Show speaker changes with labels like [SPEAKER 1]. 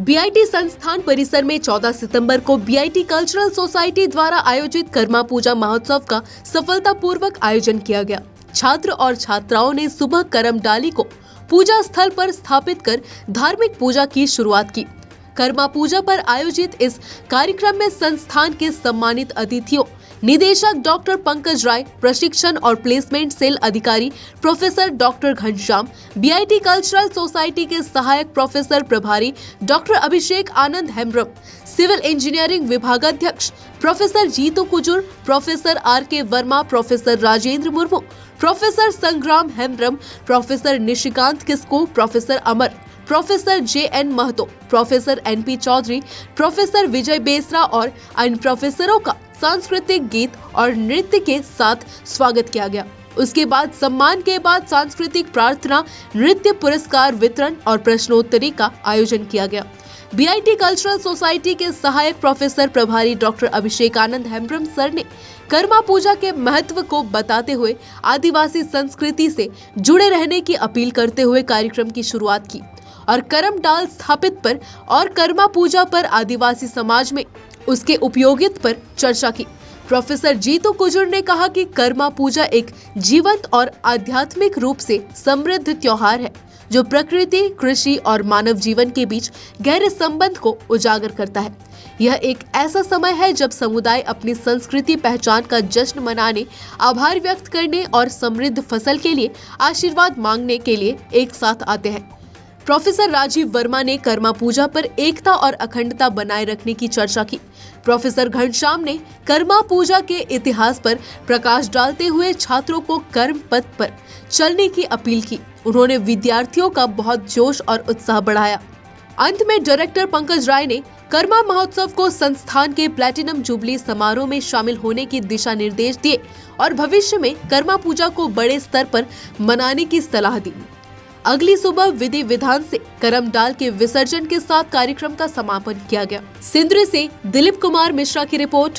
[SPEAKER 1] BIT संस्थान परिसर में 14 सितंबर को बीआईटी कल्चरल सोसाइटी द्वारा आयोजित कर्मा पूजा महोत्सव का सफलतापूर्वक आयोजन किया गया। छात्र और छात्राओं ने सुबह करम डाली को पूजा स्थल पर स्थापित कर धार्मिक पूजा की शुरुआत की। कर्मा पूजा पर आयोजित इस कार्यक्रम में संस्थान के सम्मानित अतिथियों निदेशक डॉक्टर पंकज राय, प्रशिक्षण और प्लेसमेंट सेल अधिकारी professor doctor Ghanshyam, BIT cultural society के सहायक प्रोफेसर प्रभारी doctor Abhishek Anand Hembrom, civil engineering विभागाध्यक्ष professor Jitu Kujur, professor R K. Verma, professor Rajendra Murmu, professor Sangram Hembrom, professor Nishikant Kisku, professor Amar, professor J N. Mahto, professor N P. Chaudhary, professor Vijay Besra और अन्य प्रोफेसरों का सांस्कृतिक गीत और नृत्य के साथ स्वागत किया गया। उसके बाद सम्मान के बाद सांस्कृतिक प्रार्थना, नृत्य पुरस्कार वितरण और प्रश्नोत्तरी का आयोजन किया गया। बीआईटी कल्चरल सोसाइटी के सहायक प्रोफेसर प्रभारी डॉक्टर अभिषेक आनंद हेम्ब्रम सर ने कर्मा पूजा के महत्व को बताते हुए आदिवासी संस्कृति से जुड़े रहने की अपील करते हुए कार्यक्रम की शुरुआत की और करम डाल स्थापित पर और कर्मा पूजा पर आदिवासी समाज में उसके उपयोगिता पर चर्चा की। प्रोफेसर जीतू कुजूर ने कहा कि कर्मा पूजा एक जीवंत और आध्यात्मिक रूप से समृद्ध त्योहार है जो प्रकृति, कृषि और मानव जीवन के बीच गहरे संबंध को उजागर करता है। यह एक ऐसा समय है जब समुदाय अपनी संस्कृति पहचान का जश्न मनाने, आभार व्यक्त करने और समृद्ध फसल के लिए आशीर्वाद मांगने के लिए एक साथ आते हैं। प्रोफेसर राजीव वर्मा ने कर्मा पूजा पर एकता और अखंडता बनाए रखने की चर्चा की। प्रोफेसर घनश्याम ने कर्मा पूजा के इतिहास पर प्रकाश डालते हुए छात्रों को कर्म पथ पर चलने की अपील की। उन्होंने विद्यार्थियों का बहुत जोश और उत्साह बढ़ाया। अंत में डायरेक्टर पंकज राय ने कर्मा महोत्सव को संस्थान के प्लैटिनम जुबली समारोह में शामिल होने की दिशा निर्देश दिए और भविष्य में कर्मा पूजा को बड़े स्तर पर मनाने की सलाह दी। अगली सुबह विधि विधान से करम डाल के विसर्जन के साथ कार्यक्रम का समापन किया गया। सिंदरी से दिलीप कुमार मिश्रा की रिपोर्ट,